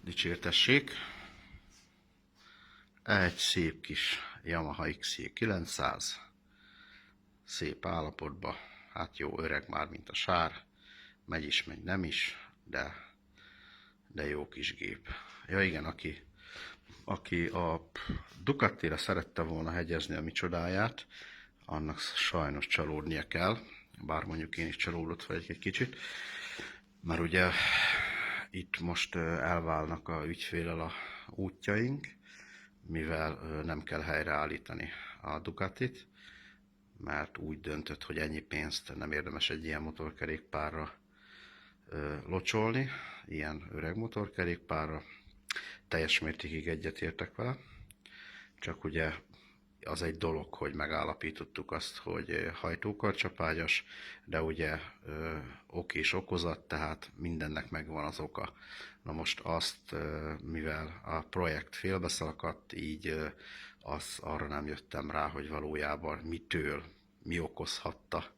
Dicsértessék! Egy szép kis Yamaha XJ900, szép állapotban, hát jó öreg már, mint a sár, megy is, megy nem is, de jó kis gép. Ja igen, aki a Ducatira szerette volna hegyezni a mi csodáját, annak sajnos csalódnia kell, bár mondjuk én is csalódott vagyok egy kicsit, mert ugye itt most elválnak a ügyféllel a útjaink, mivel nem kell helyreállítani a Ducatit, mert úgy döntött, hogy ennyi pénzt nem érdemes egy ilyen motorkerékpárra locsolni, ilyen öreg motorkerékpárra. Teljes mértékig egyetértek vele, csak ugye az egy dolog, hogy megállapítottuk azt, hogy hajtókarcsapágyas, de ugye ok és okozat, tehát mindennek megvan az oka. Na most azt, mivel a projekt félbeszakadt, így arra nem jöttem rá, hogy valójában mi okozhatta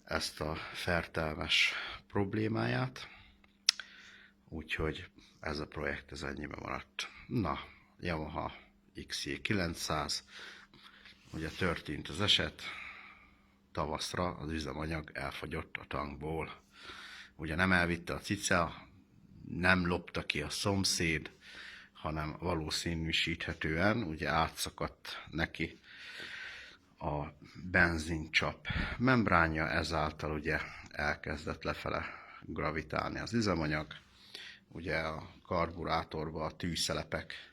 ezt a fertelmes problémáját. Úgyhogy ez a projekt ez ennyibe maradt. Na, Yamaha XJ900, ugye történt az eset, tavaszra az üzemanyag elfogyott a tankból. Ugye nem elvitte a cica, nem lopta ki a szomszéd, hanem valószínűsíthetően ugye átszakadt neki a benzincsap membránja, ezáltal ugye elkezdett lefele gravitálni az üzemanyag. Ugye a karburátorban a tűzszelepek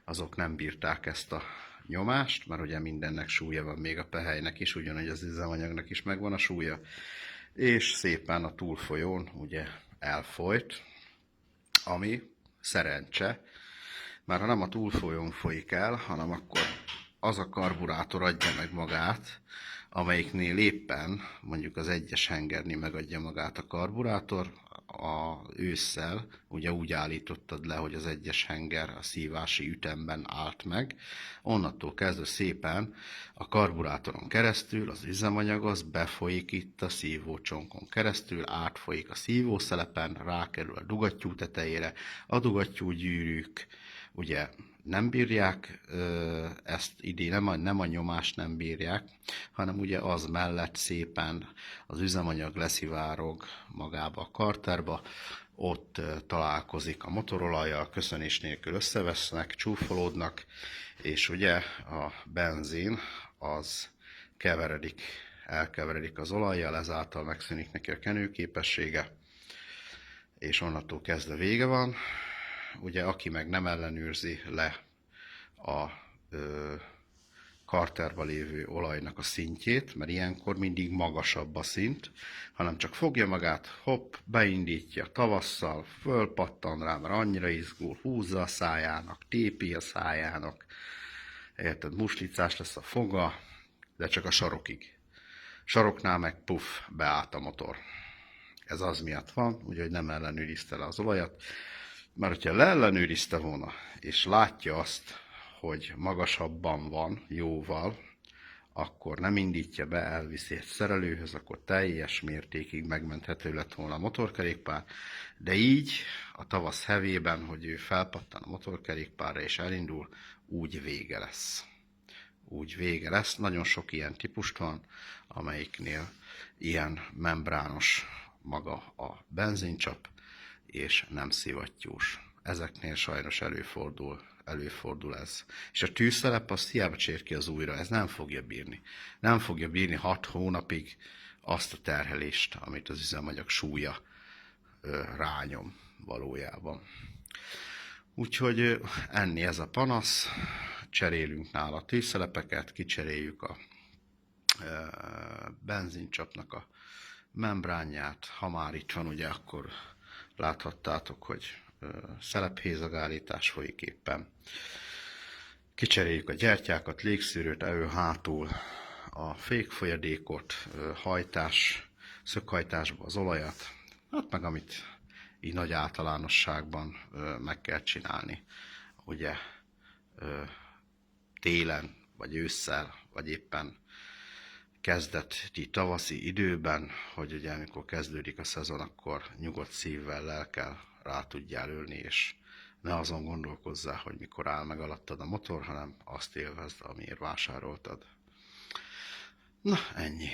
azok nem bírták ezt a nyomást, mert ugye mindennek súlya van, még a pehelynek is, ugyanúgy az üzemanyagnak is megvan a súlya, és szépen a túlfolyón ugye elfolyt, ami szerencse, mert ha nem a túlfolyón folyik el, hanem akkor az a karburátor adja meg magát, amelyiknél éppen mondjuk az egyes hengernél megadja magát a karburátor, ősszel ugye úgy állítottad le, hogy az egyes henger a szívási ütemben állt meg, onnantól kezdve szépen a karburátoron keresztül az üzemanyag az befolyik itt a szívócsonkon keresztül, átfolyik a szívószelepen, rákerül a dugattyú tetejére, a dugattyúgyűrűk ugye nem bírják ezt nem a nyomást nem bírják, hanem ugye az mellett szépen az üzemanyag leszivárog magába a karterba, ott találkozik a motorolajjal, köszönés nélkül összevesznek, csúfolódnak, és ugye a benzin az elkeveredik az olajjal, ezáltal megszűnik neki a kenőképessége, és onnantól kezdve vége van. Ugye aki meg nem ellenőrzi le a karterba lévő olajnak a szintjét, mert ilyenkor mindig magasabb a szint, hanem csak fogja magát, hopp, beindítja tavasszal, fölpattan rá, mert annyira izgul, húzza a szájának, tépi a szájának, érted, muslicás lesz a foga, de csak a sarokig. Saroknál meg puff, beállt a motor. Ez az miatt van, úgyhogy nem ellenőrizte le az olajat, mert hogyha leellenőrizte volna, és látja azt, hogy magasabban van, jóval, akkor nem indítja be, elviszi egy szerelőhöz, akkor teljes mértékig megmenthető lett volna a motorkerékpár, de így a tavasz hevében, hogy ő felpattan a motorkerékpárra és elindul, úgy vége lesz. Úgy vége lesz. Nagyon sok ilyen típust van, amelyiknél ilyen membrános maga a benzincsap, és nem szivattyús. Ezeknél sajnos előfordul ez. És a tűzszelep azt hiába csér ki az újra, ez nem fogja bírni. Nem fogja bírni 6 hónapig azt a terhelést, amit az üzemanyag súlya rányom valójában. Úgyhogy enni ez a panasz, cserélünk nála a tűzszelepeket, kicseréljük a benzincsapnak a membránját. Ha már itt van, ugye akkor láthattátok, hogy szelephézagállítás folyik éppen. Kicseréljük a gyertyákat, légszűrőt, elő hátul a fékfolyadékot, szöghajtásba az olajat, hát meg amit így nagy általánosságban meg kell csinálni. Ugye télen, vagy ősszel, vagy éppen kezdeti tavaszi időben, hogy ugye amikor kezdődik a szezon, akkor nyugodt szívvel, lelkkel rá tudjál ülni, és ne azon gondolkozzál, hogy mikor áll meg alattad a motor, hanem azt élvezd, amiért vásároltad. Na, ennyi.